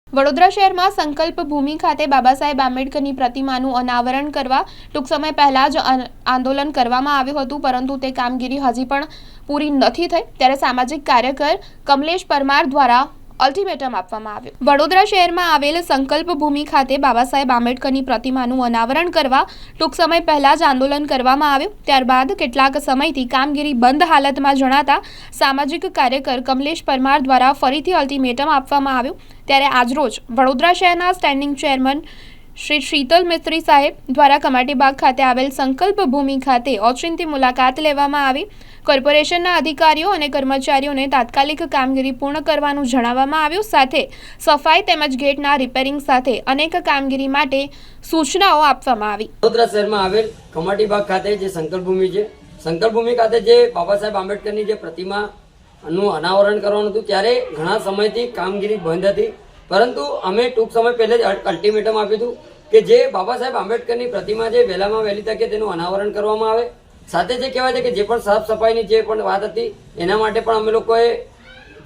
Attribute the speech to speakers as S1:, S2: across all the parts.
S1: વડોદરા શહેરમાં સંકલ્પ ભૂમિ ખાતે બાબા સાહેબ આંબેડકરની પ્રતિમાનું અનાવરણ કરવા ટૂંક સમય પહેલા જ આંદોલન કરવામાં આવ્યું હતું, પરંતુ તે કામગીરી હજી પણ પૂરી નથી થઈ ત્યારે સામાજિક કાર્યકર કમલેશ પરમાર દ્વારા અલ્ટિમેટમ આપવામાં આવ્યું। વડોદરા શહેરમાં આવેલ સંકલ્પ ભૂમિ ખાતે બાબા સાહેબ આંબેડકરની પ્રતિમાનું અનાવરણ કરવા ટૂંક સમય પહેલા જ આંદોલન કરવામાં આવ્યું। ત્યારબાદ કેટલાક સમયથી કામગીરી બંધ હાલતમાં જણાતા સામાજિક કાર્યકર કમલેશ પરમાર દ્વારા ફરીથી અલ્ટિમેટમ આપવામાં આવ્યું। ત્યારે આજરોજ વડોદરા શહેરના સ્ટેન્ડિંગ ચેરમેન શ્રી શીતલ મિસ્ત્રી સાહેબ દ્વારા કમાટીબાગ ખાતે આવેલ સંકલ્પ ભૂમિ ખાતે ઓચિંતી મુલાકાત લેવામાં આવી। કોર્પોરેશનના અધિકારીઓ અને કર્મચારીઓને તાત્કાલિક કામગીરી પૂર્ણ કરવાનું જણાવવામાં આવ્યું। સાથે સફાઈ તેમજ ગેટના રિપેરિંગ સાથે અનેક કામગીરી માટે સૂચનાઓ આપવામાં આવી।
S2: વડોદરા શહેરમાં આવેલ કમાટીબાગ ખાતે જે સંકલ્પ ભૂમિ છે, સંકલ્પ ભૂમિ ખાતે જે બાબા સાહેબ આંબેડકરની જે પ્રતિમાનું અનાવરણ કરવાનું હતું ત્યારે ઘણા સમયથી કામગીરી બંધ હતી, પરંતુ અમે ટૂંક સમય પહેલા જ અલ્ટિમેટમ આપ્યું હતું કે જે બાબા સાહેબ આંબેડકરની પ્રતિમા છે વહેલામાં વહેલી તકે તેનું અનાવરણ કરવામાં આવે। સાથે જે કહેવાય છે કે જે પણ સાફ સફાઈની જે પણ વાત હતી એના માટે પણ અમે લોકોએ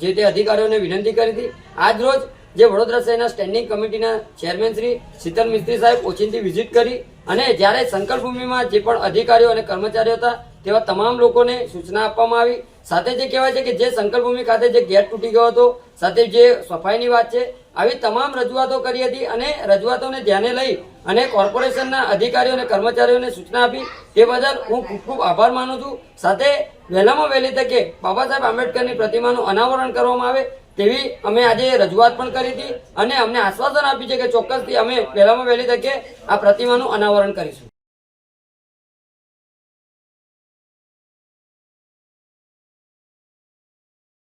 S2: જે તે અધિકારીઓને વિનંતી કરી હતી। આજ રોજ જે વડોદરા શહેરના સ્ટેન્ડિંગ કમિટીના ચેરમેન શ્રી શીતલ મિસ્ત્રી સાહેબ ઓચિંતી વિઝિટ કરી અને જ્યારે સંકલ્પ ભૂમિમાં જે પણ અધિકારીઓ અને કર્મચારીઓ હતા તેવા તમામ લોકોને સૂચના આપવામાં આવી। સાથે જે કહેવાય છે કે જે સંકલ્પ ભૂમિ ખાતે જે ગેટ તૂટી ગયો હતો, સાથે જે સફાઈની વાત છે, આવી તમામ રજૂઆતો કરી હતી અને રજૂઆતોને ધ્યાને લઈ અને કોર્પોરેશનના અધિકારીઓ અને કર્મચારીઓને સૂચના આપી તે બદલ હું ખૂબ ખૂબ આભાર માનું છું। સાથે વહેલામાં વહેલી તકે બાબા સાહેબ આંબેડકરની પ્રતિમાનું અનાવરણ કરવામાં આવે તેવી અમે આજે રજૂઆત પણ કરી હતી અને અમને આશ્વાસન આપ્યું છે કે ચોક્કસથી અમે વહેલામાં વહેલી તકે આ પ્રતિમાનું અનાવરણ કરીશું।